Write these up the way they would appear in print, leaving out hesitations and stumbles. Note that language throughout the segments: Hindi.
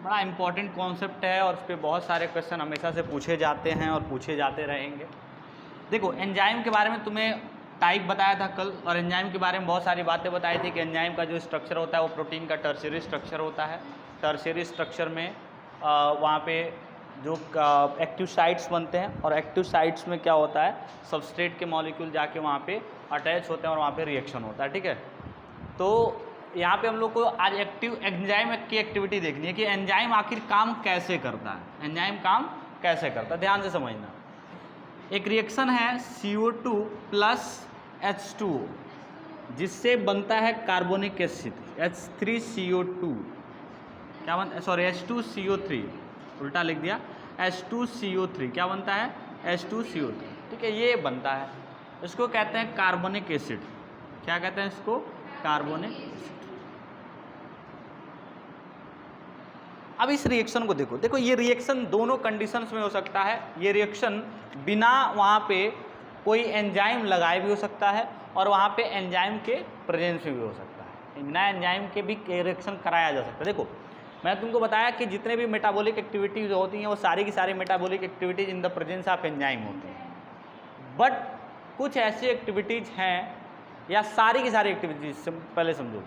बड़ा इंपॉर्टेंट कॉन्सेप्ट है और उस पर बहुत सारे क्वेश्चन हमेशा से पूछे जाते हैं और पूछे जाते रहेंगे। देखो एंजाइम के बारे में तुम्हें टाइप बताया था कल, और एंजाइम के बारे में बहुत सारी बातें बताई थी कि एंजाइम का जो स्ट्रक्चर होता है वो प्रोटीन का टर्शियरी स्ट्रक्चर होता है। टर्शियरी स्ट्रक्चर में वहाँ पे जो एक्टिव साइट्स बनते हैं, और एक्टिव साइट्स में क्या होता है, सबस्ट्रेट के मॉलिक्यूल जाके वहाँ पे अटैच होते हैं और वहाँ पे रिएक्शन होता है। ठीक है, तो यहाँ पे हम लोग को आज एक्टिव एंजाइम की एक्टिविटी देखनी है कि एंजाइम आखिर काम कैसे करता है, एंजाइम काम कैसे करता है। ध्यान से समझना, एक रिएक्शन है CO2 प्लस H2O जिससे बनता है कार्बोनिक एसिड H3CO2, क्या बनता है, सॉरी H2CO3, उल्टा लिख दिया, H2CO3 क्या बनता है, H2CO3। ठीक है, ये बनता है, इसको कहते हैं कार्बोनिक एसिड। क्या कहते हैं इसको, कार्बोनिक एसिड। अब इस रिएक्शन को देखो, देखो ये रिएक्शन दोनों कंडीशंस में हो सकता है। ये रिएक्शन बिना वहाँ पे कोई एंजाइम लगाए भी हो सकता है, और वहाँ पे एंजाइम के प्रेजेंस में भी हो सकता है, बिना एंजाइम के भी रिएक्शन कराया जा सकता है। देखो मैं तुमको बताया कि जितने भी मेटाबॉलिक एक्टिविटीज़ होती हैं वो सारी की सारी metabolic activities in the presence of enzyme होती हैं। बट कुछ ऐसी एक्टिविटीज़ हैं, या सारी की सारी एक्टिविटीज़, पहले समझो,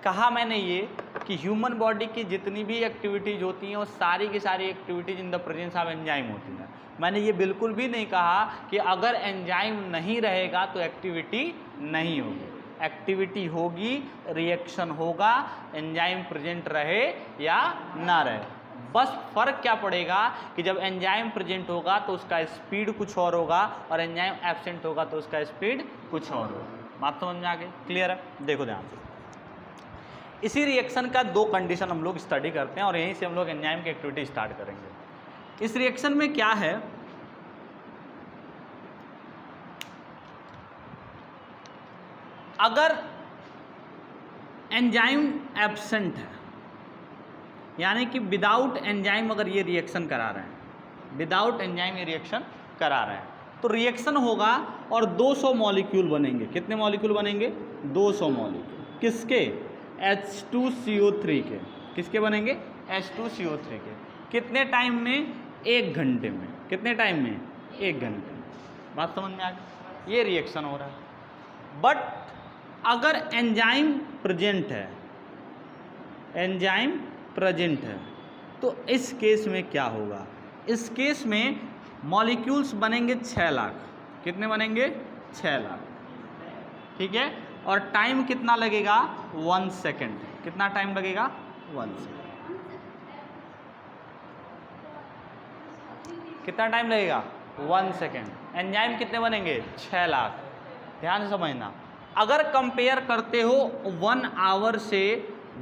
कहा मैंने ये कि ह्यूमन बॉडी की जितनी भी एक्टिविटीज़ होती हैं वो सारी की सारी activities in the presence of enzyme होती हैं। मैंने ये बिल्कुल भी नहीं कहा कि अगर एंजाइम नहीं रहेगा तो एक्टिविटी नहीं होगी। एक्टिविटी होगी, रिएक्शन होगा, एंजाइम प्रेजेंट रहे या ना रहे। बस फ़र्क क्या पड़ेगा कि जब एंजाइम प्रेजेंट होगा तो उसका स्पीड कुछ और होगा, और एंजाइम एब्सेंट होगा तो उसका स्पीड कुछ और होगा। बात समझ में आ गई, क्लियर है? देखो ध्यान से, इसी रिएक्शन का दो कंडीशन हम लोग स्टडी करते हैं, और यहीं से हम लोग एंजाइम की एक्टिविटी स्टार्ट करेंगे। इस रिएक्शन में क्या है, अगर एंजाइम एब्सेंट है, यानी कि विदाउट एंजाइम अगर ये रिएक्शन करा रहे हैं, विदाउट एंजाइम ये रिएक्शन करा रहे हैं, तो रिएक्शन होगा और 200 मॉलिक्यूल बनेंगे। कितने मॉलिक्यूल बनेंगे, 200 मॉलिक्यूल। किसके, H2CO3 के। किसके बनेंगे, H2CO3 के। कितने टाइम में, 1 घंटे में। कितने टाइम में, 1 घंटे में। बात समझ में आ गई, ये रिएक्शन हो रहा है। बट अगर एंजाइम प्रेजेंट है, एंजाइम प्रेजेंट है, तो इस केस में क्या होगा, इस केस में मॉलिक्यूल्स बनेंगे 6 लाख। कितने बनेंगे, 6 लाख। ठीक है, और टाइम कितना लगेगा, 1 सेकेंड। कितना टाइम लगेगा, 1 सेकेंड। कितना टाइम लगेगा, 1 सेकेंड। एंजाइम कितने बनेंगे, 6 लाख। ध्यान से समझना, अगर कंपेयर करते हो 1 आवर से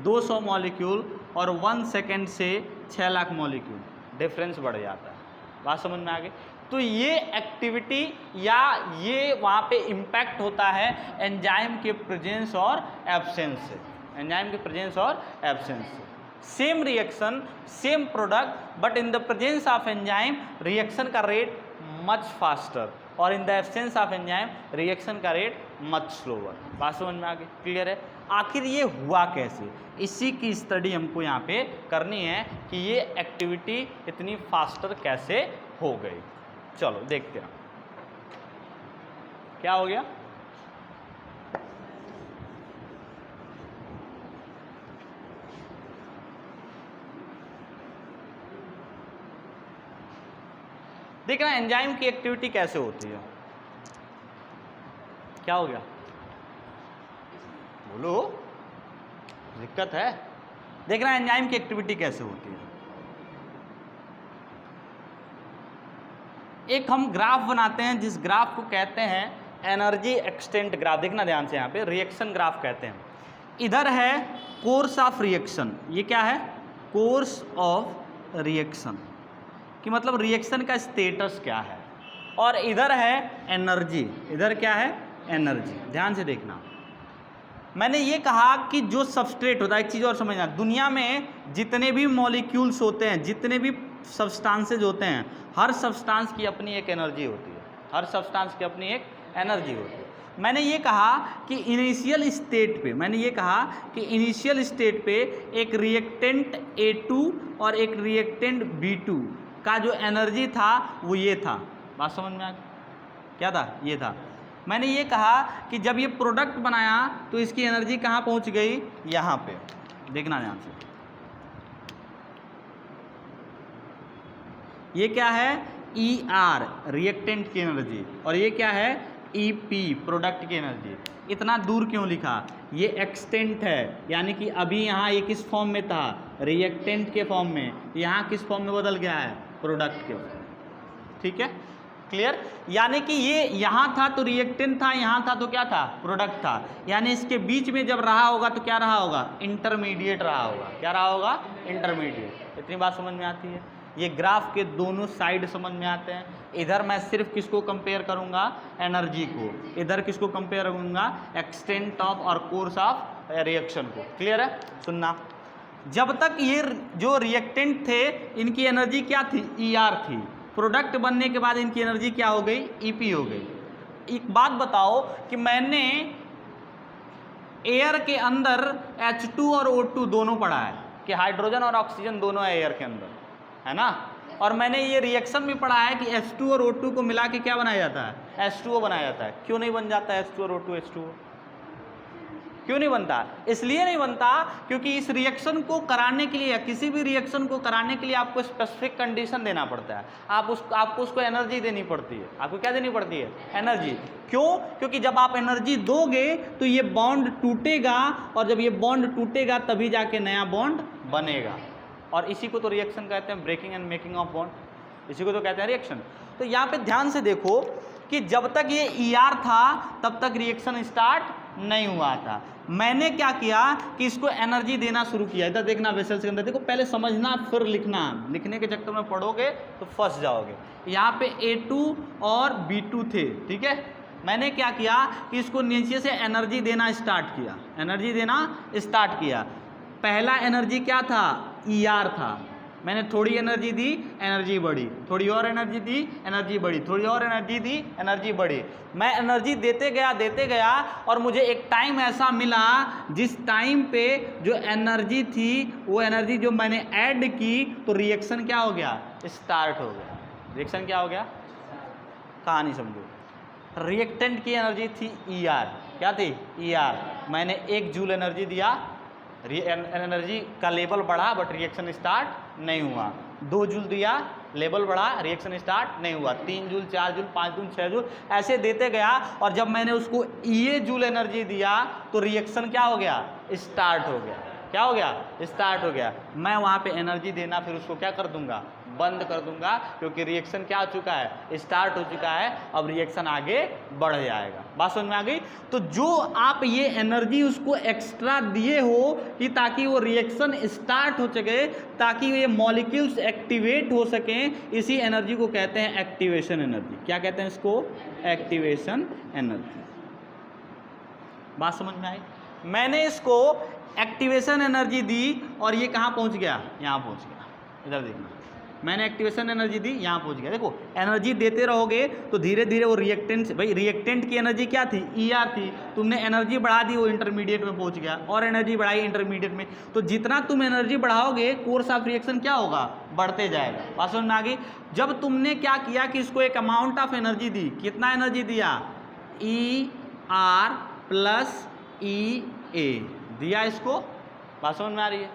200 मॉलिक्यूल और 1 सेकेंड से 6 लाख मॉलिक्यूल, डिफरेंस बढ़ जाता है। बात समझ में आ गई? तो ये एक्टिविटी या ये वहाँ पे इम्पैक्ट होता है एंजाइम के प्रेजेंस और एब्सेंस से, एंजाइम के प्रेजेंस और एब्सेंस से। Same reaction, same product, but in the presence of enzyme reaction का रेट मच फास्टर, और in the absence of enzyme reaction का रेट मच स्लोअर। बात समझ में आ गई, क्लियर है? आखिर ये हुआ कैसे, इसी की स्टडी हमको यहाँ पे करनी है कि ये एक्टिविटी इतनी फास्टर कैसे हो गई। चलो देखते हैं क्या हो गया। देखना एंजाइम की एक्टिविटी कैसे होती है। क्या हो गया, बोलो, दिक्कत है? देखना एंजाइम की एक्टिविटी कैसे होती है। एक हम ग्राफ बनाते हैं, जिस ग्राफ को कहते हैं एनर्जी एक्सटेंट ग्राफ। देखना ध्यान से, यहाँ पे रिएक्शन ग्राफ कहते हैं। इधर है कोर्स ऑफ रिएक्शन, ये क्या है, कोर्स ऑफ रिएक्शन, कि मतलब रिएक्शन का स्टेटस क्या है। और इधर है एनर्जी, इधर क्या है, एनर्जी। ध्यान से देखना, मैंने ये कहा कि जो सबस्ट्रेट होता है, एक चीज़ और समझना, दुनिया में जितने भी मॉलिक्यूल्स होते हैं, जितने भी सब्सटेंसेज होते हैं, हर सब्सटेंस की अपनी एक एनर्जी होती है, हर सब्सटेंस की अपनी एक एनर्जी होती है। मैंने ये कहा कि इनिशियल स्टेट पे, मैंने ये कहा कि इनिशियल स्टेट पे एक रिएक्टेंट A2 और एक रिएक्टेंट B2 का जो एनर्जी था वो ये था। बात समझ में आ गई? क्या था? ये था। मैंने ये कहा कि जब ये प्रोडक्ट बनाया तो इसकी एनर्जी कहाँ पहुँच गई? यहाँ पे। देखना ध्यान से, ये क्या है? ER रिएक्टेंट की एनर्जी, और ये क्या है? EP प्रोडक्ट की एनर्जी। इतना दूर क्यों लिखा? ये एक्सटेंट है, यानी कि अभी यहाँ ये किस फॉर्म में था? रिएक्टेंट के फॉर्म में। यहाँ किस फॉर्म में बदल गया है? प्रोडक्ट के। ठीक है, क्लियर? यानी कि ये यहाँ था तो रिएक्टेंट था, यहाँ था तो क्या था? प्रोडक्ट था। यानी इसके बीच में जब रहा होगा तो क्या रहा होगा? इंटरमीडिएट रहा होगा। क्या रहा होगा? इंटरमीडिएट। इतनी बात समझ में आती है? ये ग्राफ के दोनों साइड समझ में आते हैं। इधर मैं सिर्फ किसको कंपेयर करूंगा? एनर्जी को। इधर किसको कंपेयर करूंगा? एक्सटेंट ऑफ और कोर्स ऑफ रिएक्शन को। क्लियर है? सुनना, जब तक ये जो रिएक्टेंट थे इनकी एनर्जी क्या थी? ER थी। प्रोडक्ट बनने के बाद इनकी एनर्जी क्या हो गई? EP हो गई। एक बात बताओ कि मैंने एयर के अंदर H2 और O2 दोनों पढ़ा है कि हाइड्रोजन और ऑक्सीजन दोनों है एयर के अंदर, है ना? और मैंने ये रिएक्शन भी पढ़ा है कि H2 और O2 को मिला के क्या बनाया जाता है? H2O बनाया जाता है। क्यों नहीं बन जाता H2 और O2 H2O? क्यों नहीं बनता? इसलिए नहीं बनता क्योंकि इस रिएक्शन को कराने के लिए या किसी भी रिएक्शन को कराने के लिए आपको स्पेसिफिक कंडीशन देना पड़ता है। आपको उसको एनर्जी देनी पड़ती है। आपको क्या देनी पड़ती है? एनर्जी। क्यों? क्योंकि जब आप एनर्जी दोगे तो ये बॉन्ड टूटेगा, और जब ये बॉन्ड टूटेगा तभी जाके नया बॉन्ड बनेगा। और इसी को तो रिएक्शन कहते हैं, breaking and making of bond. इसी को तो कहते हैं रिएक्शन। तो यहाँ पे ध्यान से देखो कि जब तक ये ER था तब तक रिएक्शन स्टार्ट नहीं हुआ था। मैंने क्या किया कि इसको एनर्जी देना शुरू किया। इधर देखना, वेसल्स के अंदर देखो, पहले समझना फिर लिखना। लिखने के चक्कर में पढ़ोगे तो फंस जाओगे। यहाँ पे A2 और B2 थे, ठीक है। मैंने क्या किया कि इसको नीचे से एनर्जी देना स्टार्ट किया। एनर्जी देना स्टार्ट किया। पहला एनर्जी क्या था? ER था। मैंने थोड़ी एनर्जी दी, एनर्जी बढ़ी, थोड़ी और एनर्जी दी, एनर्जी बढ़ी, थोड़ी और एनर्जी दी, एनर्जी बढ़ी। मैं एनर्जी देते गया और मुझे एक टाइम ऐसा मिला जिस टाइम पे जो एनर्जी थी वो एनर्जी जो मैंने ऐड की तो रिएक्शन क्या हो गया? स्टार्ट हो गया। रिएक्शन क्या हो गया? कहानी समझो। रिएक्टेंट की एनर्जी थी ER। क्या थी? ER। मैंने 1 जूल एनर्जी दिया, एनर्जी का लेवल बढ़ा बट रिएक्शन स्टार्ट नहीं हुआ। 2 जूल दिया, लेवल बढ़ा, रिएक्शन स्टार्ट नहीं हुआ। 3 जूल, 4 जूल, 5 जूल, 6 जूल, ऐसे देते गया। और जब मैंने उसको EA जूल एनर्जी दिया तो रिएक्शन क्या हो गया? स्टार्ट हो गया। क्या हो गया? स्टार्ट हो गया। मैं वहाँ पे एनर्जी देना फिर उसको क्या कर दूंगा? बंद कर दूंगा, क्योंकि रिएक्शन क्या हो चुका है? स्टार्ट हो चुका है। अब रिएक्शन आगे बढ़ जाएगा। बात समझ में आ गई? तो जो आप ये एनर्जी उसको एक्स्ट्रा दिए हो कि ताकि वो रिएक्शन स्टार्ट हो सके, ताकि ये मॉलिक्यूल्स एक्टिवेट हो सकें, इसी एनर्जी को कहते हैं एक्टिवेशन एनर्जी। क्या कहते हैं इसको? Activation energy. बात समझ में आई? मैंने इसको एक्टिवेशन एनर्जी दी और ये कहाँ पहुँच गया? यहाँ पहुँच गया। इधर देखना, मैंने एक्टिवेशन एनर्जी दी, यहाँ पहुँच गया। देखो, एनर्जी देते रहोगे तो धीरे धीरे वो रिएक्टेंट, भाई रिएक्टेंट की एनर्जी क्या थी? ER थी। तुमने एनर्जी बढ़ा दी, वो इंटरमीडिएट में पहुँच गया, और एनर्जी बढ़ाई इंटरमीडिएट में। तो जितना तुम एनर्जी बढ़ाओगे कोर्स ऑफ रिएक्शन क्या होगा? बढ़ते जाएगा। बात समझ में आ गई? जब तुमने क्या किया कि इसको एक अमाउंट ऑफ एनर्जी दी, कितना एनर्जी दिया? ER प्लस EA दिया इसको। बात समझ में आ रही है?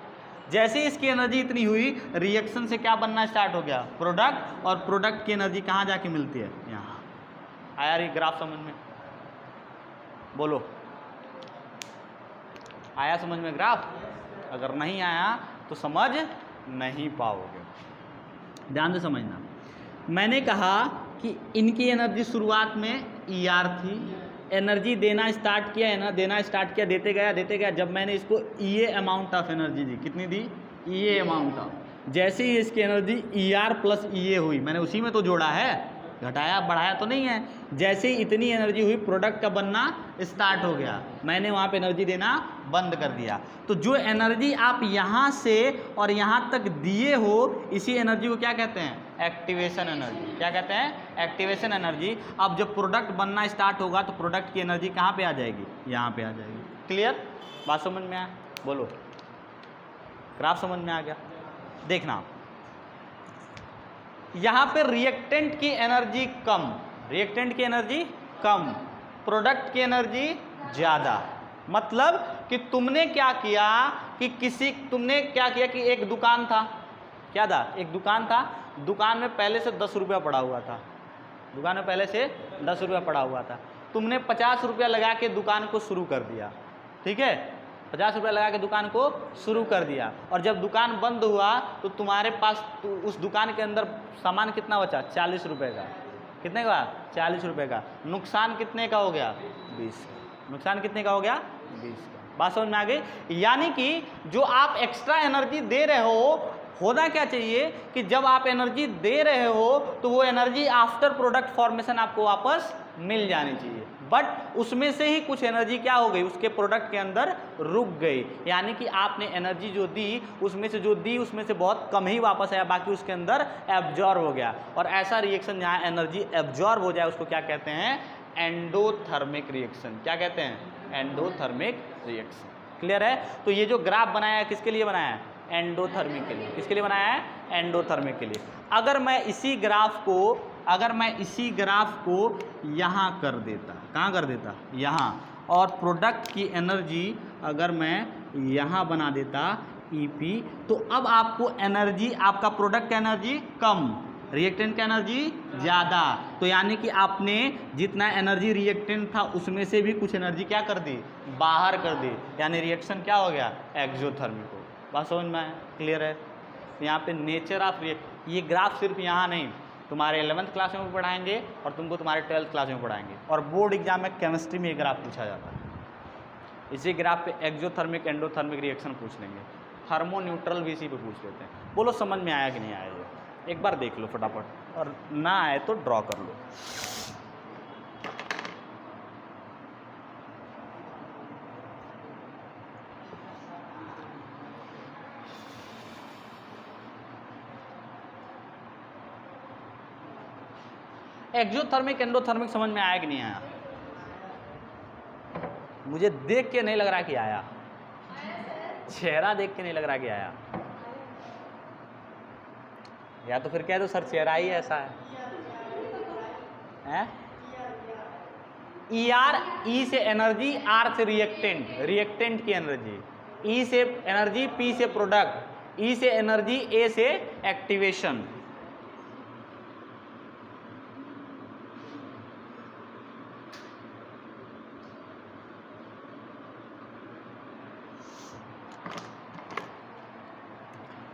जैसे इसकी एनर्जी इतनी हुई, रिएक्शन से क्या बनना स्टार्ट हो गया? प्रोडक्ट। और प्रोडक्ट की एनर्जी कहाँ जाके मिलती है? यहाँ। आया ये ग्राफ समझ में? बोलो, आया समझ में ग्राफ? अगर नहीं आया तो समझ नहीं पाओगे। ध्यान से समझना। मैंने कहा कि इनकी एनर्जी शुरुआत में ER थी, एनर्जी देना स्टार्ट किया, देते गया। जब मैंने इसको EA अमाउंट ऑफ एनर्जी दी, कितनी दी? EA amount of. जैसे ही इसकी एनर्जी ER प्लस EA हुई, मैंने उसी में तो जोड़ा है, घटाया बढ़ाया तो नहीं है। जैसे ही इतनी एनर्जी हुई, प्रोडक्ट का बनना स्टार्ट हो गया, मैंने वहाँ पे एनर्जी देना बंद कर दिया। तो जो एनर्जी आप यहाँ से और यहाँ तक दिए हो, इसी एनर्जी को क्या कहते हैं? Activation energy. क्या कहते हैं? Activation energy. अब जब प्रोडक्ट बनना स्टार्ट होगा तो प्रोडक्ट की एनर्जी कहाँ पे आ जाएगी? यहाँ पे आ जाएगी। क्लियर? बात समझ में आया? बोलो, ग्राफ समझ में आ गया? देखना यहाँ पे रिएक्टेंट की एनर्जी कम, रिएक्टेंट की एनर्जी कम, प्रोडक्ट की एनर्जी ज़्यादा। मतलब कि तुमने क्या किया कि एक दुकान था, क्या था? एक दुकान था, दुकान में पहले से 10 रुपया पड़ा हुआ था, दुकान में पहले से 10 रुपया पड़ा हुआ था। तुमने 50 रुपया लगा के दुकान को शुरू कर दिया, ठीक है? 50 रुपया लगा के दुकान को शुरू कर दिया, और जब दुकान बंद हुआ तो तुम्हारे पास उस दुकान के अंदर सामान कितना बचा? 40 रुपये का। कितने का? 40 रुपये का। नुकसान कितने का हो गया? 20 का। नुकसान कितने का हो गया? 20 का। बात समझ में आ गई? यानी कि जो आप एक्स्ट्रा एनर्जी दे रहे हो, होना क्या चाहिए कि जब आप एनर्जी दे रहे हो तो वो एनर्जी आफ्टर प्रोडक्ट फॉर्मेशन आपको वापस मिल जानी चाहिए, बट उसमें से ही कुछ एनर्जी क्या हो गई? उसके प्रोडक्ट के अंदर रुक गई। यानी कि आपने एनर्जी जो दी उसमें से बहुत कम ही वापस आया, बाकी उसके अंदर एब्जॉर्ब हो गया। और ऐसा रिएक्शन जहाँ एनर्जी एब्जॉर्ब हो जाए उसको क्या कहते हैं? Endothermic reaction. क्या कहते हैं? Endothermic reaction. क्लियर है? तो ये जो ग्राफ बनाया है किसके लिए बनाया है? एंडोथर्मिक के लिए। किसके लिए बनाया है? एंडोथर्मिक के लिए। अगर मैं इसी ग्राफ को यहाँ कर देता, कहाँ कर देता? यहाँ, और प्रोडक्ट की एनर्जी अगर मैं यहाँ बना देता EP, तो अब आपको एनर्जी, आपका प्रोडक्ट एनर्जी कम, रिएक्टेंट का एनर्जी ज़्यादा। तो यानी कि आपने जितना एनर्जी रिएक्टेंट था उसमें से भी कुछ एनर्जी क्या कर दी? बाहर कर दी। यानी रिएक्शन क्या हो गया? एक्सोथर्मिक हो। बात समझ में आया? क्लियर है? यहाँ पे नेचर ऑफ रिएक्ट, ये ग्राफ सिर्फ यहाँ नहीं, तुम्हारे 11th क्लास में भी पढ़ाएंगे और तुमको तुम्हारे 12th क्लास में पढ़ाएंगे, और बोर्ड एग्जाम में केमिस्ट्री में ये ग्राफ पूछा जाता है। इसी ग्राफ पे एक्सोथर्मिक एंडोथर्मिक रिएक्शन पूछ लेंगे, थर्मोन्यूट्रल भी इसी पे पूछ लेते हैं। बोलो समझ में आया कि नहीं आया? ये एक बार देख लो फटाफट, और ना आए तो ड्रॉ कर लो। एक्सोथर्मिक एंडोथर्मिक समझ में आया कि नहीं आया? मुझे देख के नहीं लग रहा कि आया, चेहरा देख के नहीं लग रहा कि आया। या तो फिर कह दो सर चेहरा ही ऐसा है। E से एनर्जी, R से रिएक्टेंट, रिएक्टेंट की एनर्जी, E से एनर्जी, P से प्रोडक्ट, E से एनर्जी, A से एक्टिवेशन।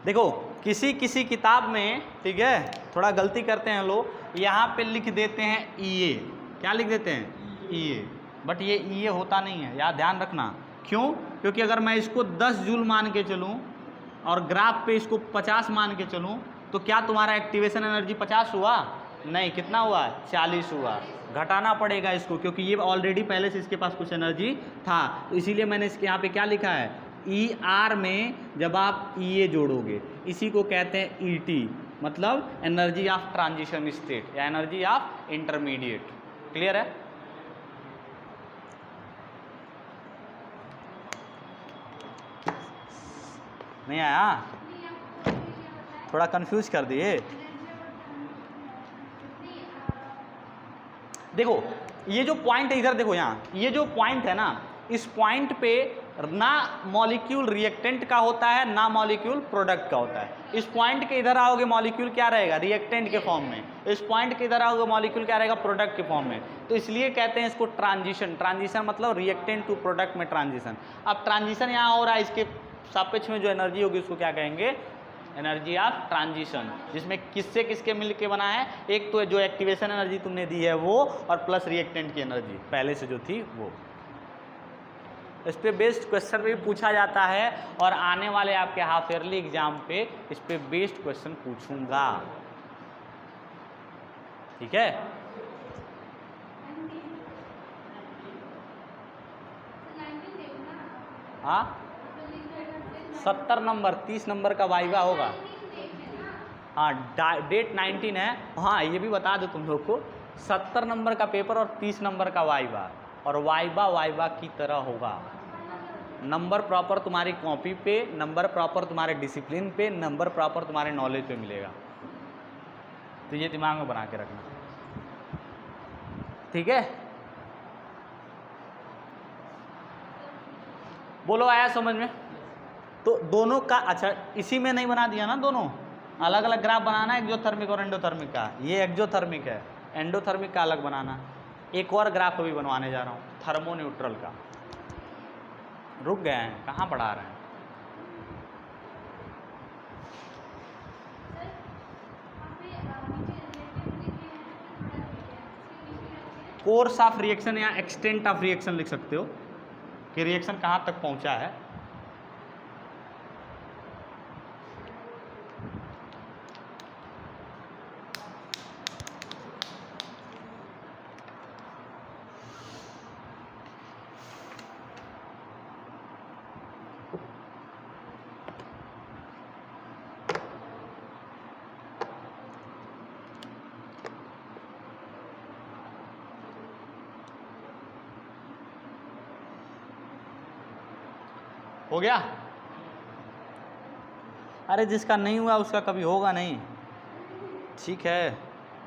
देखो किसी किताब में, ठीक है, थोड़ा गलती करते हैं लोग, यहाँ पे लिख देते हैं EA। क्या लिख देते हैं? EA, बट ये EA होता नहीं है, यार ध्यान रखना। क्यों? क्योंकि अगर मैं इसको 10 जूल मान के चलूँ और ग्राफ पे इसको 50 मान के चलूँ तो क्या तुम्हारा एक्टिवेशन एनर्जी 50 हुआ? नहीं, कितना हुआ? 40 हुआ। घटाना पड़ेगा इसको, क्योंकि ये ऑलरेडी पहले से इसके पास कुछ एनर्जी था, तो इसीलिए मैंने इसके यहाँ पे क्या लिखा है? ER में जब आप EA जोड़ोगे, इसी को कहते हैं ET, मतलब एनर्जी ऑफ ट्रांजिशन स्टेट या एनर्जी ऑफ इंटरमीडिएट। क्लियर है? नहीं आया? थोड़ा कंफ्यूज कर दिए। देखो ये जो पॉइंट है इधर देखो, यहाँ ये जो पॉइंट है ना, इस पॉइंट पे ना मॉलिक्यूल रिएक्टेंट का होता है ना मॉलिक्यूल प्रोडक्ट का होता है। इस पॉइंट के इधर आओगे मॉलिक्यूल क्या रहेगा? रिएक्टेंट के फॉर्म में। इस पॉइंट के इधर आओगे मॉलिक्यूल क्या रहेगा? प्रोडक्ट के फॉर्म में। तो इसलिए कहते हैं इसको ट्रांजिशन। ट्रांजिशन मतलब रिएक्टेंट टू प्रोडक्ट में ट्रांजिशन। अब ट्रांजिशन यहाँ हो रहा है, इसके सापेक्ष में जो एनर्जी होगी उसको क्या कहेंगे? एनर्जी ऑफ ट्रांजिशन, जिसमें किससे किसके मिल के बना है? एक तो जो एक्टिवेशन एनर्जी तुमने दी है वो, और प्लस रिएक्टेंट की एनर्जी पहले से जो थी वो। इस पे बेस्ड क्वेश्चन भी पूछा जाता है, और आने वाले आपके हाफ ईयरली एग्जाम पे इस पे बेस्ड क्वेश्चन पूछूंगा। ठीक है? हाँ, 70 नंबर, 30 नंबर का वाइवा होगा। हाँ डेट 19 है। हाँ ये भी बता दो तुम लोग को 70 नंबर का पेपर और 30 नंबर का वाइवा, और वाइवा की तरह होगा। नंबर प्रॉपर तुम्हारी कॉपी पे, नंबर प्रॉपर तुम्हारे डिसिप्लिन पे, नंबर प्रॉपर तुम्हारे नॉलेज पे मिलेगा। तो ये दिमाग में बना के रखना, ठीक है। बोलो आया समझ में? तो दोनों का अच्छा इसी में नहीं बना दिया ना, दोनों अलग अलग ग्राफ बनाना, एक्सोथर्मिक और एंडोथर्मिक का। ये एक्सोथर्मिक है, एंडोथर्मिक का अलग बनाना। एक और ग्राफ अभी बनवाने जा रहा हूँ थर्मोन्यूट्रल का। रुक गए हैं, कहाँ पढ़ा रहे हैं? कोर्स ऑफ रिएक्शन या एक्सटेंट ऑफ रिएक्शन लिख सकते हो कि रिएक्शन कहाँ तक पहुँचा है। हो गया? अरे जिसका नहीं हुआ उसका कभी होगा नहीं, ठीक है,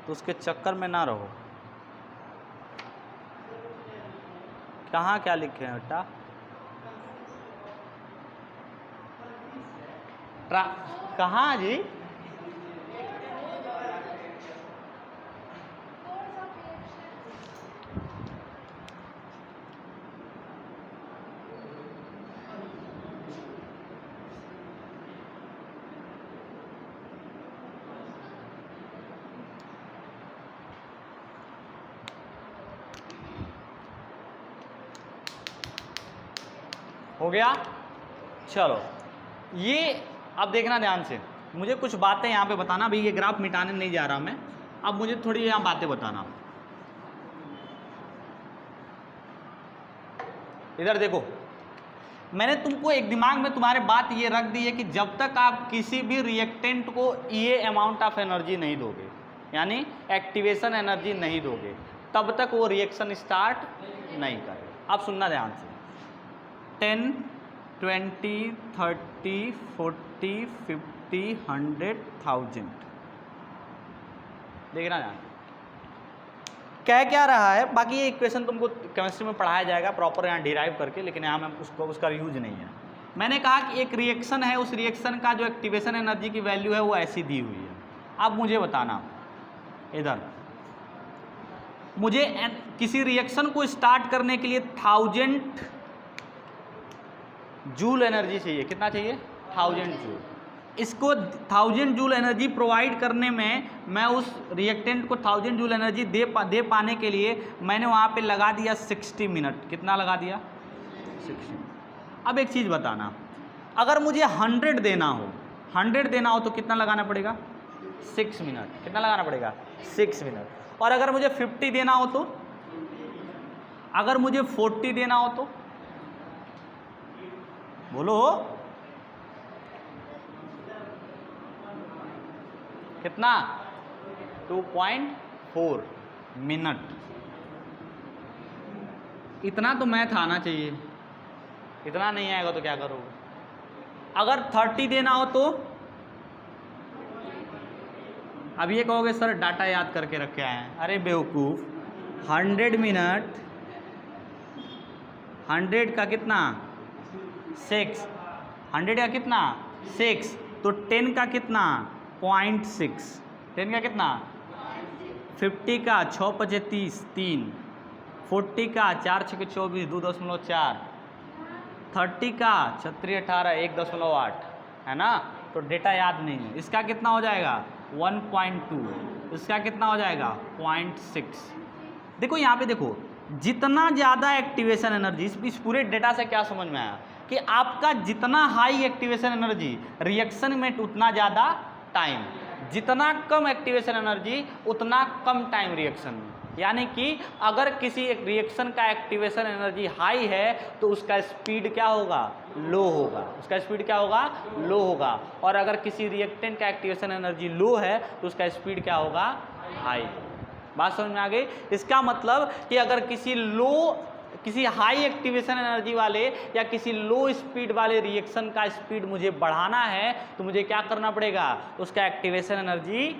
तो उसके चक्कर में ना रहो। कहाँ क्या लिखे हैं बेटा? कहाँ जी? हो गया? चलो ये अब देखना ध्यान से, मुझे कुछ बातें यहाँ पे बताना। अभी ये ग्राफ मिटाने नहीं जा रहा मैं, अब मुझे थोड़ी यहाँ बातें बताना। इधर देखो, मैंने तुमको एक दिमाग में तुम्हारे बात ये रख दी है कि जब तक आप किसी भी रिएक्टेंट को ये अमाउंट ऑफ एनर्जी नहीं दोगे, यानी एक्टिवेशन एनर्जी नहीं दोगे, तब तक वो रिएक्शन स्टार्ट नहीं करेगा। अब सुनना ध्यान से, 10, 20, 30, 40, 50, 100, 1000 देखना ध्यान कह क्या रहा है। बाकी ये इक्वेशन तुमको केमिस्ट्री में पढ़ाया जाएगा प्रॉपर यहाँ डिराइव करके, लेकिन यहाँ में उसका यूज नहीं है। मैंने कहा कि एक रिएक्शन है, उस रिएक्शन का जो एक्टिवेशन एनर्जी की वैल्यू है वो ऐसी दी हुई है। अब मुझे बताना, इधर मुझे किसी रिएक्शन को स्टार्ट करने के लिए 1000 जूल एनर्जी चाहिए। कितना चाहिए? 1000 जूल। इसको 1000 जूल एनर्जी प्रोवाइड करने में मैं उस रिएक्टेंट को 1000 जूल एनर्जी दे पाने के लिए मैंने वहाँ पे लगा दिया 60 मिनट। कितना लगा दिया? 60। अब एक चीज़ बताना, अगर मुझे 100 देना हो तो कितना लगाना पड़ेगा? 6 मिनट। कितना लगाना पड़ेगा? 6 मिनट। और अगर मुझे 50 देना हो तो, अगर मुझे 40 देना हो तो बोलो कितना? 2.4 मिनट। इतना तो मैथ आना चाहिए, इतना नहीं आएगा तो क्या करोगे? अगर 30 देना हो तो, अब ये कहोगे सर डाटा याद करके रखे आए हैं। अरे बेवकूफ़, 100 मिनट, 100 का कितना? 6। 100 का कितना? 6। तो 10 का कितना? 0.6। 10 का कितना? 50 का 6 × 30 3, 40 का 4 × 6 24 2.4, 30 का 6 × 18 1.8, है ना? तो डेटा याद नहीं है। इसका कितना हो जाएगा? 1.2। इसका कितना हो जाएगा? 0.6। देखो यहाँ पे देखो, जितना ज़्यादा एक्टिवेशन एनर्जी, इस पूरे डेटा से क्या समझ में आया कि आपका जितना हाई एक्टिवेशन एनर्जी रिएक्शन में उतना ज़्यादा टाइम, जितना कम एक्टिवेशन एनर्जी उतना कम टाइम रिएक्शन में। यानी कि अगर किसी एक रिएक्शन का एक्टिवेशन एनर्जी हाई है तो उसका स्पीड क्या होगा, लो होगा, उसका स्पीड क्या होगा, लो होगा। और अगर किसी रिएक्टेंट का एक्टिवेशन एनर्जी लो है तो उसका स्पीड क्या होगा, हाई। बात समझ में आ गई। इसका मतलब कि अगर किसी हाई एक्टिवेशन एनर्जी वाले या किसी लो स्पीड वाले रिएक्शन का स्पीड मुझे बढ़ाना है तो मुझे क्या करना पड़ेगा, उसका एक्टिवेशन एनर्जी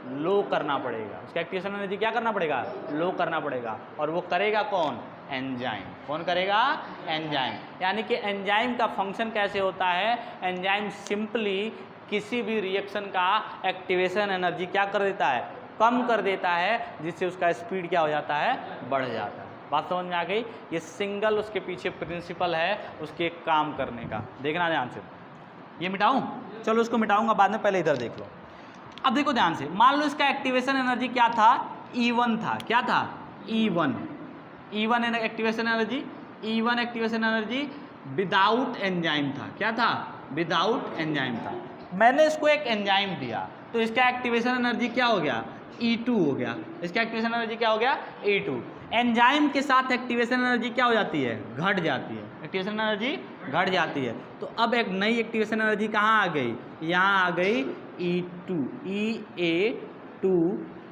लो करना पड़ेगा। उसका एक्टिवेशन एनर्जी क्या करना पड़ेगा, लो करना पड़ेगा। और वो करेगा कौन, एंजाइम। कौन करेगा, एंजाइम। यानी कि एंजाइम का फंक्शन कैसे होता है, एंजाइम सिंपली किसी भी रिएक्शन का एक्टिवेशन एनर्जी क्या कर देता है, कम कर देता है, जिससे उसका स्पीड क्या हो जाता है, बढ़ जाता है। बात समझ में आ गई। ये सिंगल उसके पीछे प्रिंसिपल है उसके काम करने का। देखना ध्यान से। ये मिटाऊं, चलो इसको मिटाऊंगा बाद में, पहले इधर देख लो। अब देखो ध्यान से, मान लो इसका एक्टिवेशन एनर्जी क्या था, E1 था। क्या था, E1 activation energy, E1 activation energy without enzyme था। क्या था, विदाउट एंजाइम था। मैंने इसको एक एंजाइम दिया तो इसका एक्टिवेशन एनर्जी क्या हो गया, E2 हो गया। इसका एक्टिवेशन एनर्जी क्या हो गया, E2। एंजाइम के साथ एक्टिवेशन एनर्जी क्या हो जाती है, घट जाती है। एक्टिवेशन एनर्जी घट जाती है। तो अब एक नई एक्टिवेशन एनर्जी कहाँ आ गई, यहाँ आ गई E2, EA2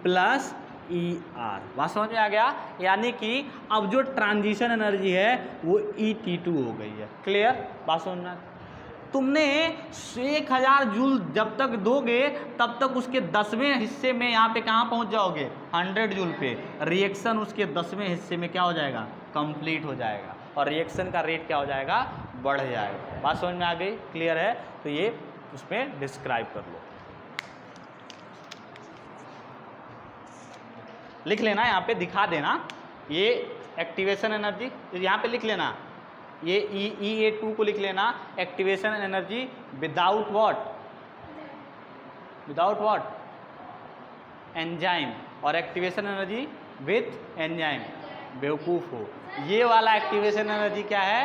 प्लस ER। बात समझ में आ गया। यानी कि अब जो ट्रांजिशन एनर्जी है वो ET2 हो गई है। क्लियर, बात समझ में। तुमने 1000 जूल जब तक दोगे तब तक उसके 10वें हिस्से में यहाँ पे कहाँ पहुँच जाओगे, 100 जूल पे। रिएक्शन उसके 10वें हिस्से में क्या हो जाएगा, कंप्लीट हो जाएगा, और रिएक्शन का रेट क्या हो जाएगा, बढ़ जाएगा। बात समझ में आ गई, क्लियर है। तो ये उसमें डिस्क्राइब कर लो, लिख लेना, यहाँ पे दिखा देना। ये एक्टिवेशन एनर्जी यहाँ पे लिख लेना, ये EA2 को लिख लेना, activation energy without what, without what, enzyme, और एक्टिवेशन एनर्जी विथ एंजाइम। बेवकूफ़ हो, ये वाला एक्टिवेशन एनर्जी क्या है,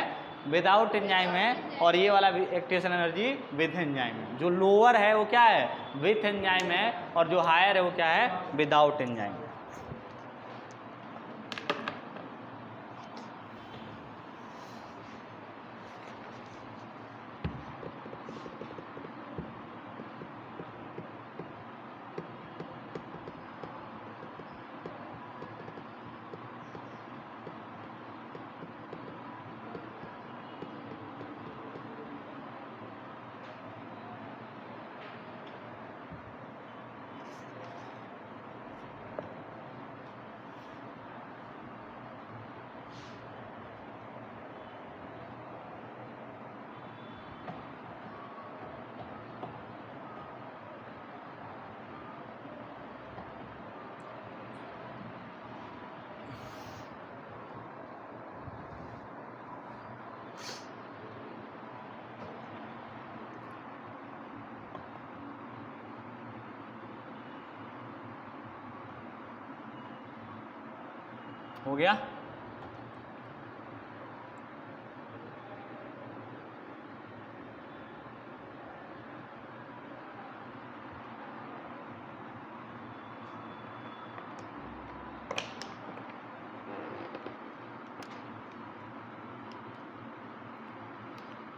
विदाउट एंजाइम है, और ये वाला एक्टिवेशन एनर्जी विथ एंजाइम है। जो लोअर है वो क्या है, विथ एंजाइम है, और जो हायर है वो क्या है, विदाउट एंजाइम। हो गया।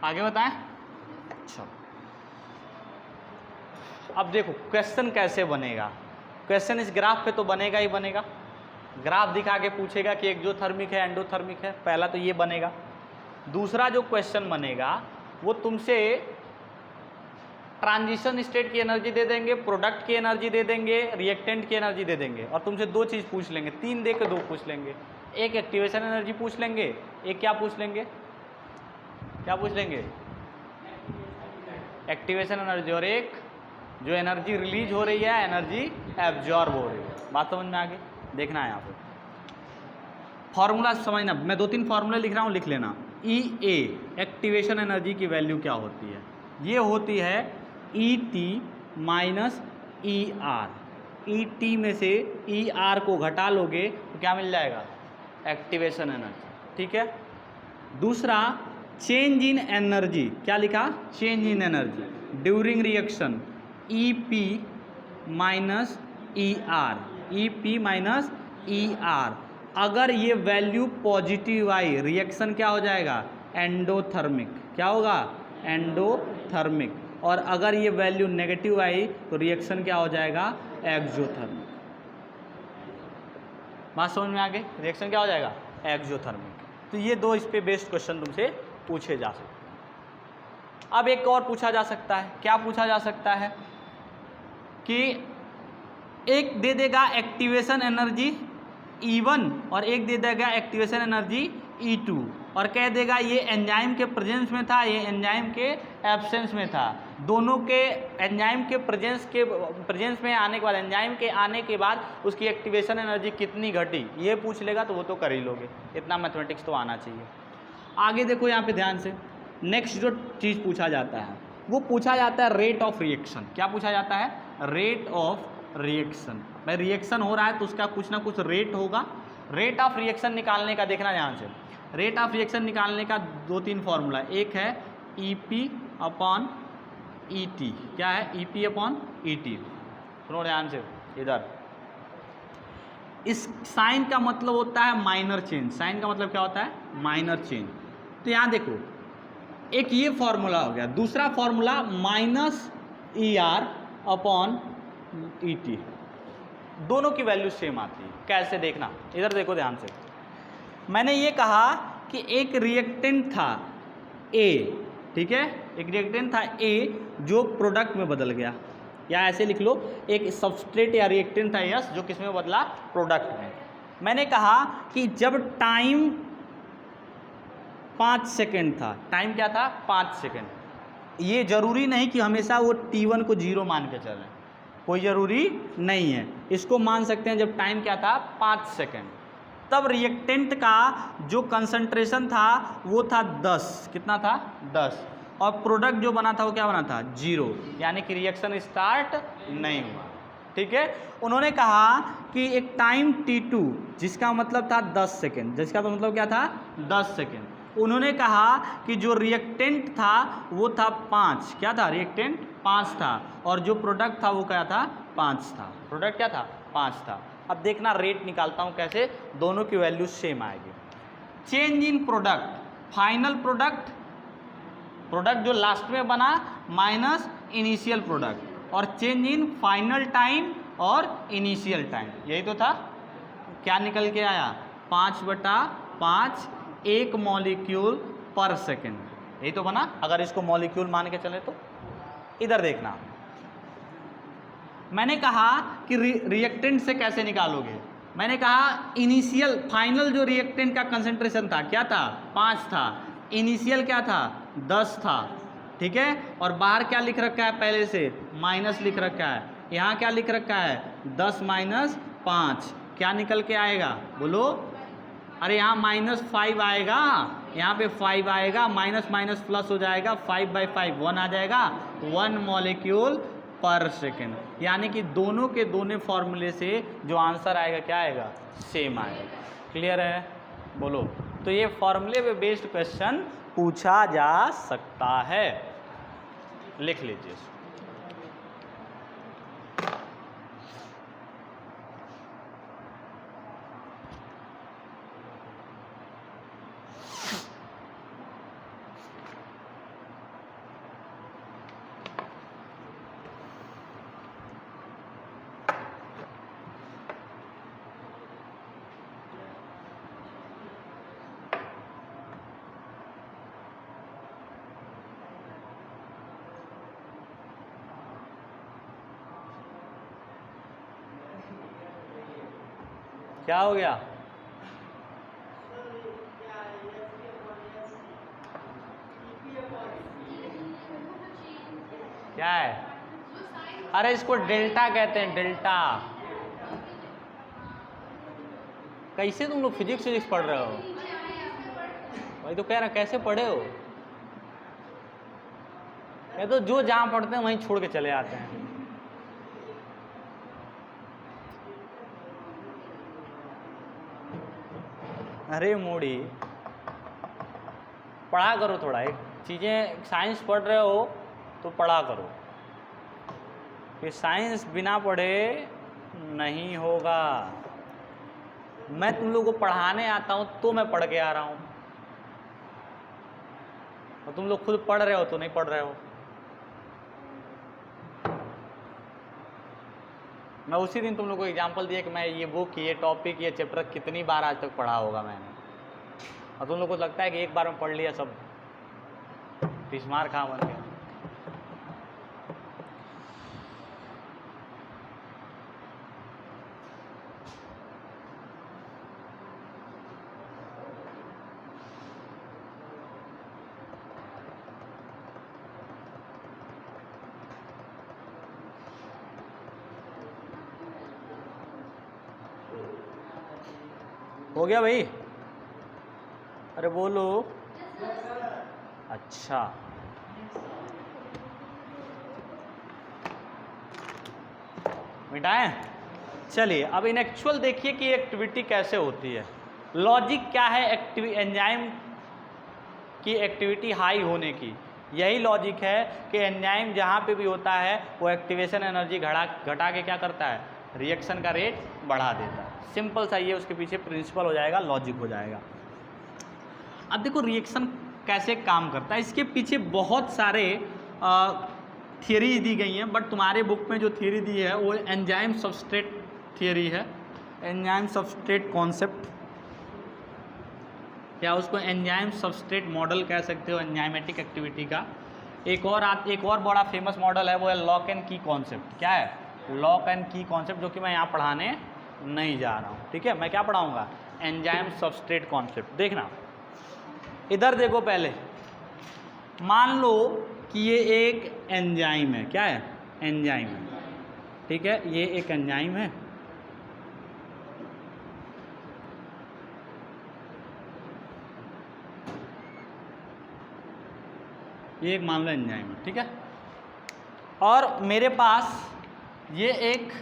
आगे बताएं। अच्छा, अब देखो क्वेश्चन कैसे बनेगा। क्वेश्चन इस ग्राफ पे तो बनेगा ही बनेगा। ग्राफ दिखा के पूछेगा कि एक्सोथर्मिक है एंडोथर्मिक है, पहला तो ये बनेगा। दूसरा जो क्वेश्चन बनेगा वो तुमसे ट्रांजिशन स्टेट की एनर्जी दे देंगे, प्रोडक्ट की एनर्जी दे देंगे, रिएक्टेंट की एनर्जी दे देंगे, और तुमसे दो चीज़ पूछ लेंगे, 3 दे के 2 पूछ लेंगे। एक एक्टिवेशन एनर्जी पूछ लेंगे, एक क्या पूछ लेंगे, क्या पूछ लेंगे, एक्टिवेशन एनर्जी, और एक जो एनर्जी रिलीज हो रही है, एनर्जी एब्जॉर्ब हो रही है। बात समझ में आ गई। देखना है यहाँ पे फॉर्मूला समझना, मैं 2-3 फार्मूले लिख रहा हूँ, लिख लेना। EA एक्टिवेशन एनर्जी की वैल्यू क्या होती है, ये होती है ET माइनस ER। ET में से ER को घटा लोगे तो क्या मिल जाएगा, एक्टिवेशन एनर्जी। ठीक है। दूसरा चेंज इन एनर्जी, क्या लिखा, change in energy during reaction, EP minus ER, EP minus ER। अगर ये वैल्यू पॉजिटिव आई, रिएक्शन क्या हो जाएगा? एंडोथर्मिक। क्या होगा? एंडोथर्मिक। और अगर ये वैल्यू नेगेटिव आई तो रिएक्शन क्या हो जाएगा? एक्सोथर्मिक। बात समझ में आ गई? रिएक्शन क्या हो जाएगा? एक्सोथर्मिक। तो ये दो इस पे बेस्ड क्वेश्चन तुमसे पूछे जा सकते हैं। अब एक और पूछा जा सकता है। क्या पूछा जा सकता है कि एक दे देगा एक्टिवेशन एनर्जी E1 और एक दे देगा एक्टिवेशन एनर्जी E2 और कह देगा ये एंजाइम के प्रेजेंस में था, ये एंजाइम के एब्सेंस में था। दोनों के एंजाइम के प्रेजेंस में आने के बाद, एंजाइम के आने के बाद उसकी एक्टिवेशन एनर्जी कितनी घटी, ये पूछ लेगा तो वो तो कर ही लोगे। इतना मैथमेटिक्स तो आना चाहिए। आगे देखो यहाँ पे ध्यान से, नेक्स्ट जो चीज़ पूछा जाता है वो पूछा जाता है रेट ऑफ रिएक्शन। क्या पूछा जाता है? Rate of reaction. भाई रिएक्शन हो रहा है तो उसका कुछ ना कुछ रेट होगा। रेट ऑफ रिएक्शन निकालने का देखना ध्यान से, रेट ऑफ रिएक्शन निकालने का 2-3 फॉर्मूला। एक है EP/ET। क्या है? EP/ET। सुनो ध्यान से इधर, इस साइन का मतलब होता है माइनर चेंज। साइन का मतलब क्या होता है? Minor change. तो यहाँ देखो, एक ये फॉर्मूला हो गया। दूसरा फॉर्मूला -ER/ET। दोनों की वैल्यू सेम आती है। कैसे देखना, इधर देखो ध्यान से। मैंने ये कहा कि एक रिएक्टेंट था A, ठीक है, एक रिएक्टेंट था A जो प्रोडक्ट में बदल गया, या ऐसे लिख लो एक सबस्ट्रेट या रिएक्टेंट था S जो किस में बदला? प्रोडक्ट में। मैंने कहा कि जब टाइम 5 सेकेंड था, टाइम क्या था? 5 सेकेंड। ये जरूरी नहीं कि हमेशा वो T1 को 0 मान के चलें, कोई ज़रूरी नहीं है। इसको मान सकते हैं जब टाइम क्या था? 5 सेकेंड। तब रिएक्टेंट का जो कंसंट्रेशन था वो था 10। कितना था? 10। और प्रोडक्ट जो बना था वो क्या बना था? 0, यानी कि रिएक्शन स्टार्ट नहीं हुआ। ठीक है। उन्होंने कहा कि एक टाइम T2 जिसका मतलब था 10 सेकेंड, जिसका तो मतलब क्या था? 10 सेकेंड। उन्होंने कहा कि जो रिएक्टेंट था वो था 5। क्या था? रिएक्टेंट 5 था और जो प्रोडक्ट था वो क्या था? 5 था। प्रोडक्ट क्या था? 5 था। अब देखना रेट निकालता हूँ कैसे, दोनों की वैल्यू सेम आएगी। Change in product, final product, product जो लास्ट में बना माइनस इनिशियल प्रोडक्ट, और चेंज इन फाइनल टाइम और इनिशियल टाइम, यही तो था। क्या निकल के आया? 5/5 एक मॉलिक्यूल पर सेकेंड, यही तो बना। अगर इसको मॉलिक्यूल मान के चले तो इधर देखना, मैंने कहा कि रिएक्टेंट से कैसे निकालोगे। मैंने कहा इनिशियल फाइनल जो रिएक्टेंट का कंसंट्रेशन था क्या था? 5 था। इनिशियल क्या था? 10 था। ठीक है। और बाहर क्या लिख रखा है? पहले से माइनस लिख रखा है। यहाँ क्या लिख रखा है? 10 - 5। क्या निकल के आएगा? बोलो। अरे यहाँ -5 आएगा, यहाँ पे 5 आएगा, माइनस माइनस प्लस हो जाएगा, 5/5 1 आ जाएगा, 1 मॉलिक्यूल पर सेकेंड। यानी कि दोनों के दोनों फॉर्मूले से जो आंसर आएगा क्या आएगा? सेम आएगा। क्लियर है? बोलो। तो ये फॉर्मूले पे बेस्ड क्वेश्चन पूछा जा सकता है, लिख लीजिए। क्या हो गया? क्या है? अरे इसको डेल्टा कहते हैं, डेल्टा। कैसे तुम लोग फिजिक्स पढ़ रहे हो? वही तो कह रहा, कैसे पढ़े हो? ये तो जो जहाँ पढ़ते हैं वहीं छोड़ के चले आते हैं। अरे मोड़ी, पढ़ा करो थोड़ा। एक चीज़ें साइंस पढ़ रहे हो तो पढ़ा करो, कि साइंस बिना पढ़े नहीं होगा। मैं तुम लोगों को पढ़ाने आता हूँ तो मैं पढ़ के आ रहा हूँ, और तुम लोग खुद पढ़ रहे हो तो नहीं पढ़ रहे हो। मैं उसी दिन तुम लोग को एग्जांपल दिया कि मैं ये बुक, ये टॉपिक, ये चैप्टर कितनी बार आज तक पढ़ा होगा मैंने, और तुम लोग को लगता है कि एक बार में पढ़ लिया सब, पिस्मार कहाँ बन गया। हो गया भाई? अरे बोलो। अच्छा, मिटाएं? चलिए अब इन एक्चुअल देखिए कि एक्टिविटी कैसे होती है। लॉजिक क्या है एंजाइम की एक्टिविटी हाई होने की? यही लॉजिक है कि एंजाइम जहाँ पे भी होता है वो एक्टिवेशन एनर्जी घटा के क्या करता है, रिएक्शन का रेट बढ़ा देता है। सिंपल सा ये उसके पीछे प्रिंसिपल हो जाएगा, लॉजिक हो जाएगा। अब देखो रिएक्शन कैसे काम करता है, इसके पीछे बहुत सारे थियरीज दी गई हैं, बट तुम्हारे बुक में जो थियरी दी है वो एंजाइम सबस्ट्रेट थियरी है, एंजाइम सबस्ट्रेट कॉन्सेप्ट, या उसको एंजाइम सबस्ट्रेट मॉडल कह सकते हो एंजाइमेटिक एक्टिविटी का। एक और बड़ा फेमस मॉडल है, वो है लॉक एंड की कॉन्सेप्ट। क्या है? लॉक एंड की कॉन्सेप्ट, जो कि मैं यहाँ पढ़ाने नहीं जा रहा हूँ। ठीक है, मैं क्या पढ़ाऊँगा? Enzyme substrate concept. देखना इधर देखो, पहले मान लो कि ये एक एंजाइम है। क्या है? एंजाइम है। ठीक है, ये एक एंजाइम है, ये एक मान लो एंजाइम है। ठीक है, और मेरे पास ये एक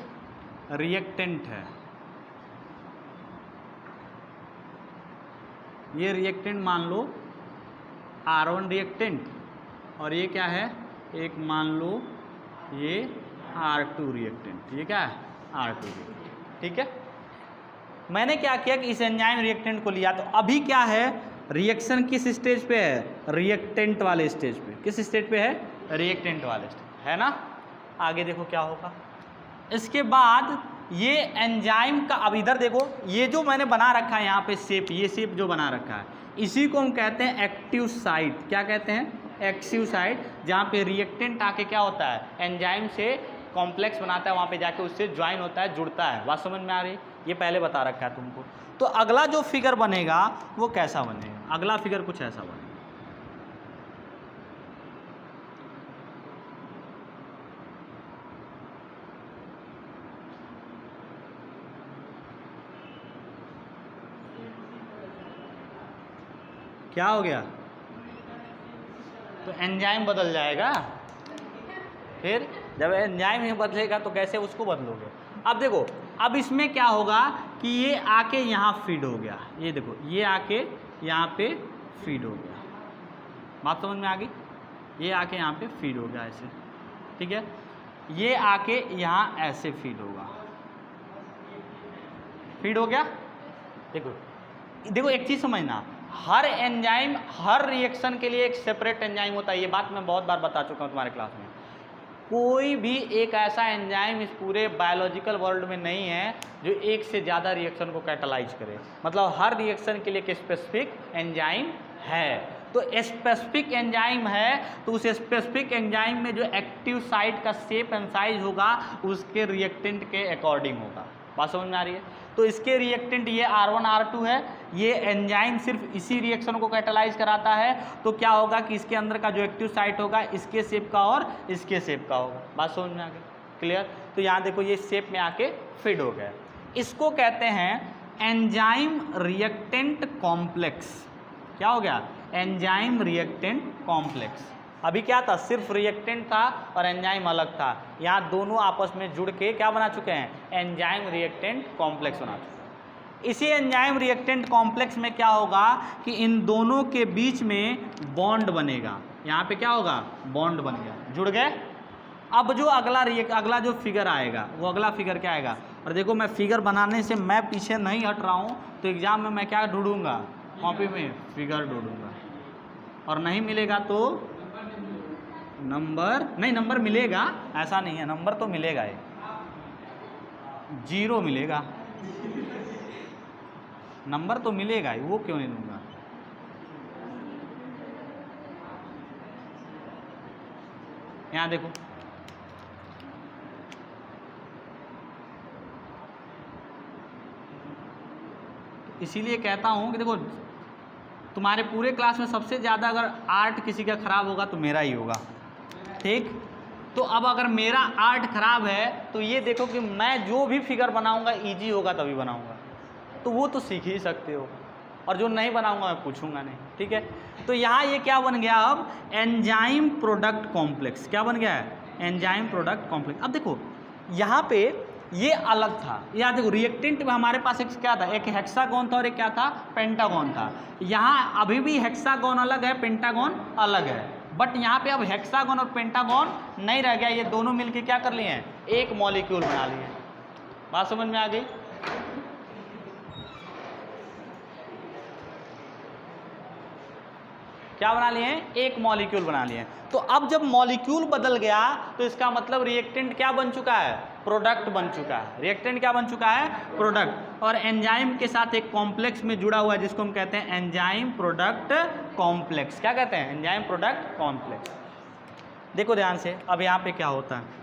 रिएक्टेंट है, ये रिएक्टेंट मान लो R1 रिएक्टेंट, और ये क्या है, एक मान लो ये R2 रिएक्टेंट। ये क्या है? R2 reactant. ठीक है, मैंने क्या किया कि इस एंजाइम रिएक्टेंट को लिया, तो अभी क्या है, रिएक्शन किस स्टेज पे है? रिएक्टेंट वाले स्टेज पे। किस स्टेज पे है? रिएक्टेंट वाले स्टेज, है ना। आगे देखो क्या होगा। इसके बाद ये एंजाइम का, अब इधर देखो, ये जो मैंने बना रखा है यहाँ पे शेप, ये शेप जो बना रखा है, इसी को हम कहते हैं एक्टिव साइट। क्या कहते हैं? एक्टिव साइट, जहाँ पे रिएक्टेंट आके क्या होता है, एंजाइम से कॉम्प्लेक्स बनाता है, वहाँ पे जाके उससे ज्वाइन होता है, जुड़ता है। बात समझ में आ रही है? ये पहले बता रखा है तुमको। तो अगला जो फिगर बनेगा वो कैसा बनेगा? अगला फिगर कुछ ऐसा बनेगा। क्या हो गया? तो एंजाइम बदल जाएगा। फिर जब एंजाइम ही बदलेगा तो कैसे उसको बदलोगे? अब देखो, अब इसमें क्या होगा कि ये आके यहाँ फीड हो गया। ये देखो, ये आके यहाँ पे फीड हो गया। बात समझ में आ गई? ये आके यहाँ पे फीड हो गया ऐसे। ठीक है, ये आके यहाँ ऐसे फीड होगा। फीड हो गया। देखो देखो, एक चीज़ समझना, हर एंजाइम, हर रिएक्शन के लिए एक सेपरेट एंजाइम होता है। ये बात मैं बहुत बार बता चुका हूँ तुम्हारे क्लास में। कोई भी एक ऐसा एंजाइम इस पूरे बायोलॉजिकल वर्ल्ड में नहीं है जो एक से ज़्यादा रिएक्शन को कैटालाइज करे। मतलब हर रिएक्शन के लिए एक स्पेसिफिक एंजाइम है। तो स्पेसिफिक एंजाइम है तो उस स्पेसिफिक एंजाइम में जो एक्टिव साइट का शेप एंड साइज होगा उसके रिएक्टेंट के अकॉर्डिंग होगा। बात समझ में आ रही है? तो इसके रिएक्टेंट ये R1 R2 है। ये एंजाइम सिर्फ इसी रिएक्शन को कैटालाइज कराता है। तो क्या होगा कि इसके अंदर का जो एक्टिव साइट होगा इसके शेप का और इसके शेप का होगा। बात समझ में आ गई? क्लियर? तो यहाँ देखो, ये शेप में आके फिट हो गया। इसको कहते हैं एंजाइम रिएक्टेंट कॉम्प्लेक्स। क्या हो गया? Enzyme reactant complex. अभी क्या था, सिर्फ रिएक्टेंट था और एंजाइम अलग था। यहाँ दोनों आपस में जुड़ के क्या बना चुके हैं? एंजाइम रिएक्टेंट कॉम्प्लेक्स बना चुके हैं। इसी एंजाइम रिएक्टेंट कॉम्प्लेक्स में क्या होगा कि इन दोनों के बीच में बॉन्ड बनेगा। यहाँ पे क्या होगा? बॉन्ड बन गया, जुड़ गए। अब जो अगला जो फिगर आएगा वो अगला फिगर क्या आएगा? और देखो मैं फिगर बनाने से मैं पीछे नहीं हट रहा हूँ, तो एग्ज़ाम में मैं क्या ढूंढूंगा, कॉपी में फिगर ढूंढूंगा, और नहीं मिलेगा तो नंबर, नहीं नंबर मिलेगा, ऐसा नहीं है, नंबर तो मिलेगा ही, 0 मिलेगा, नंबर तो मिलेगा ही, वो क्यों नहीं दूंगा। यहाँ देखो इसीलिए कहता हूँ कि देखो तुम्हारे पूरे क्लास में सबसे ज़्यादा अगर आर्ट किसी का ख़राब होगा तो मेरा ही होगा, ठीक। तो अब अगर मेरा आर्ट ख़राब है तो ये देखो कि मैं जो भी फिगर बनाऊंगा इजी होगा तभी बनाऊंगा, तो वो तो सीख ही सकते हो, और जो नहीं बनाऊंगा मैं पूछूंगा नहीं, ठीक है। तो यहाँ ये क्या बन गया, अब एंजाइम प्रोडक्ट कॉम्प्लेक्स, क्या बन गया है, एंजाइम प्रोडक्ट कॉम्प्लेक्स। अब देखो यहाँ पे ये अलग था, यहाँ देखो रिएक्टेंट में हमारे पास एक क्या था, एक हेक्सागोन था और एक क्या था, पेंटागोन था। यहाँ अभी भी हेक्सागोन अलग है, पेंटागोन अलग है, बट यहाँ पे अब हेक्सागोन और पेंटागोन नहीं रह गया, ये दोनों मिलके क्या कर लिए हैं, एक मॉलिक्यूल बना लिए। बात समझ में आ गई। क्या बना लिए हैं, एक मॉलिक्यूल बना लिए हैं। तो अब जब मॉलिक्यूल बदल गया तो इसका मतलब रिएक्टेंट क्या बन चुका है, प्रोडक्ट बन चुका है। रिएक्टेंट क्या बन चुका है, प्रोडक्ट, और एंजाइम के साथ एक कॉम्प्लेक्स में जुड़ा हुआ है जिसको हम कहते हैं एंजाइम प्रोडक्ट कॉम्प्लेक्स। क्या कहते हैं, एंजाइम प्रोडक्ट कॉम्प्लेक्स। देखो ध्यान से, अब यहाँ पे क्या होता है,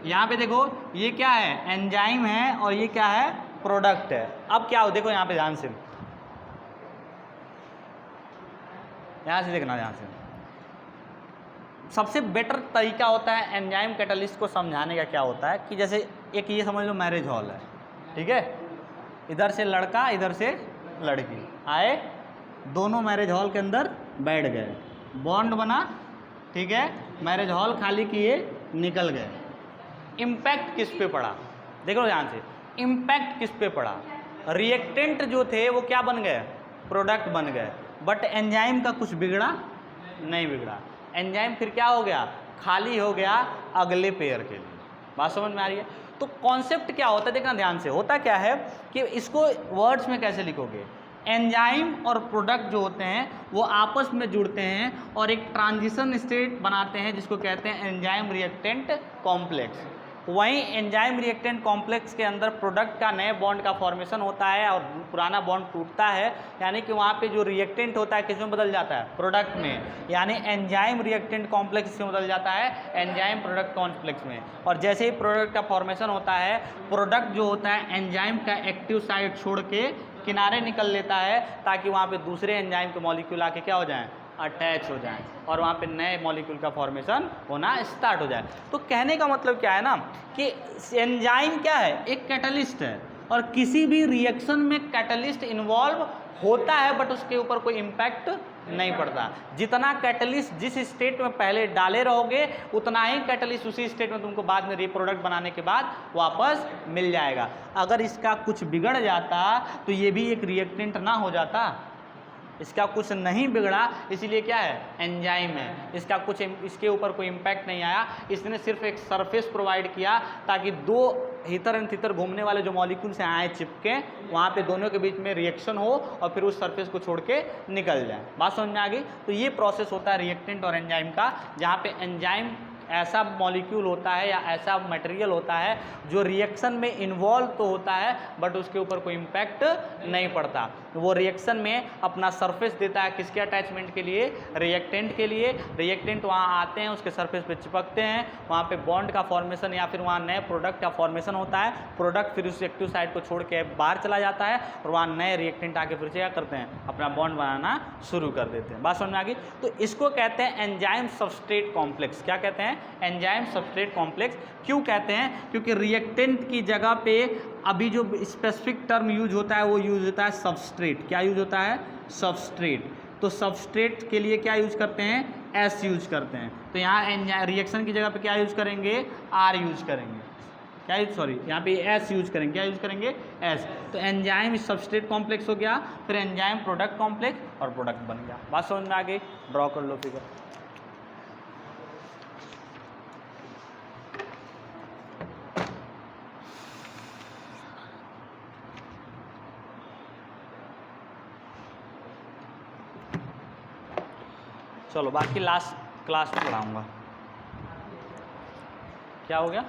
यहाँ पे देखो ये क्या है, एंजाइम है, और ये क्या है, प्रोडक्ट है। अब क्या हो, देखो यहाँ पे ध्यान से, यहाँ से देखना ध्यान से। सबसे बेटर तरीका होता है एंजाइम कैटलिस्ट को समझाने का, क्या होता है कि जैसे एक ये समझ लो मैरिज हॉल है, ठीक है, इधर से लड़का इधर से लड़की आए, दोनों मैरिज हॉल के अंदर बैठ गए, बॉन्ड बना, ठीक है, मैरिज हॉल खाली किए, निकल गए। इम्पैक्ट किस पे पड़ा, देखो ध्यान से, इम्पैक्ट किस पे पड़ा, रिएक्टेंट जो थे वो क्या बन गए, प्रोडक्ट बन गए, बट एंजाइम का कुछ बिगड़ा नहीं बिगड़ा। एंजाइम फिर क्या हो गया, खाली हो गया अगले पेयर के लिए। बात समझ में आ रही है। तो कॉन्सेप्ट क्या होता है, देखना ध्यान से, होता क्या है कि इसको वर्ड्स में कैसे लिखोगे, एंजाइम और प्रोडक्ट जो होते हैं वो आपस में जुड़ते हैं और एक ट्रांजिशन स्टेट बनाते हैं जिसको कहते हैं एंजाइम रिएक्टेंट कॉम्प्लेक्स। वहीं एंजाइम रिएक्टेंट कॉम्प्लेक्स के अंदर प्रोडक्ट का नए बॉन्ड का फॉर्मेशन होता है और पुराना बॉन्ड टूटता है, यानी कि वहाँ पे जो रिएक्टेंट होता है किस में बदल जाता है, प्रोडक्ट में, यानी एंजाइम रिएक्टेंट कॉम्प्लेक्स में बदल जाता है एंजाइम प्रोडक्ट कॉम्प्लेक्स में। और जैसे ही प्रोडक्ट का फॉर्मेशन होता है, प्रोडक्ट जो होता है एंजाइम का एक्टिव साइट छोड़ के किनारे निकल लेता है ताकि वहाँ पे दूसरे एंजाइम के मॉलिक्यूल आके क्या हो जाएं, अटैच हो जाएं और वहाँ पे नए मॉलिक्यूल का फॉर्मेशन होना स्टार्ट हो जाए। तो कहने का मतलब क्या है ना कि एंजाइम क्या है, एक कैटलिस्ट है, और किसी भी रिएक्शन में कैटलिस्ट इन्वॉल्व होता है बट उसके ऊपर कोई इम्पैक्ट नहीं पड़ता। जितना कैटलिस्ट जिस स्टेट में पहले डाले रहोगे उतना ही कैटलिस्ट उसी स्टेट में तुमको बाद में रिप्रोडक्ट बनाने के बाद वापस मिल जाएगा। अगर इसका कुछ बिगड़ जाता तो ये भी एक रिएक्टेंट ना हो जाता, इसका कुछ नहीं बिगड़ा, इसीलिए क्या है, एंजाइम है, इसका कुछ इसके ऊपर कोई इम्पैक्ट नहीं आया, इसने सिर्फ एक सरफेस प्रोवाइड किया ताकि दो हितर एंड तितर घूमने वाले जो मॉलिक्यूल से आए चिपके, वहाँ पे दोनों के बीच में रिएक्शन हो और फिर उस सरफेस को छोड़ के निकल जाए। बात समझ में आ गई। तो ये प्रोसेस होता है रिएक्टेंट और एंजाइम का, जहाँ पे एंजाइम ऐसा मॉलिक्यूल होता है या ऐसा मटेरियल होता है जो रिएक्शन में इन्वॉल्व तो होता है बट उसके ऊपर कोई इम्पैक्ट नहीं पड़ता। वो रिएक्शन में अपना सरफेस देता है किसके अटैचमेंट के लिए, रिएक्टेंट के लिए। रिएक्टेंट वहाँ आते हैं, उसके सरफेस पे चिपकते हैं, वहाँ पे बॉन्ड का फॉर्मेशन या फिर वहाँ नए प्रोडक्ट का फॉर्मेशन होता है। प्रोडक्ट फिर उस एक्टिव साइड को छोड़ के बाहर चला जाता है और वहाँ नए रिएक्टेंट आके फिर से क्या करते हैं, अपना बॉन्ड बनाना शुरू कर देते हैं। बात समझ में आ गई। तो इसको कहते हैं एंजाइम सबस्ट्रेट कॉम्प्लेक्स। क्या कहते हैं, हैं एंजाइम सब्सट्रेट कॉम्प्लेक्स। क्यों कहते हैं? क्योंकि रिएक्टेंट की जगह पे अभी जो स्पेसिफिक टर्म यूज होता है वो यूज होता है सबस्ट्रेट। क्या यूज होता है? सबस्ट्रेट। तो सबस्ट्रेट के लिए क्या यूज करते हैं? एस यूज करते हैं। तो यहाँ रिएक्शन की जगह पे क्या यूज करेंगे? आर यूज करेंगे। क्या यूज, सॉरी यहाँ पे एस यूज करेंगे। क्या यूज करेंगे? एस। तो एंजाइम सबस्ट्रेट कॉम्प्लेक्स हो गया, फिर एंजाइम प्रोडक्ट कॉम्प्लेक्स और प्रोडक्ट बन गया। बात समझ में आ गई? ड्रॉ कर लो फिगर। चलो बाकी लास्ट क्लास में पढ़ाऊंगा। क्या हो गया?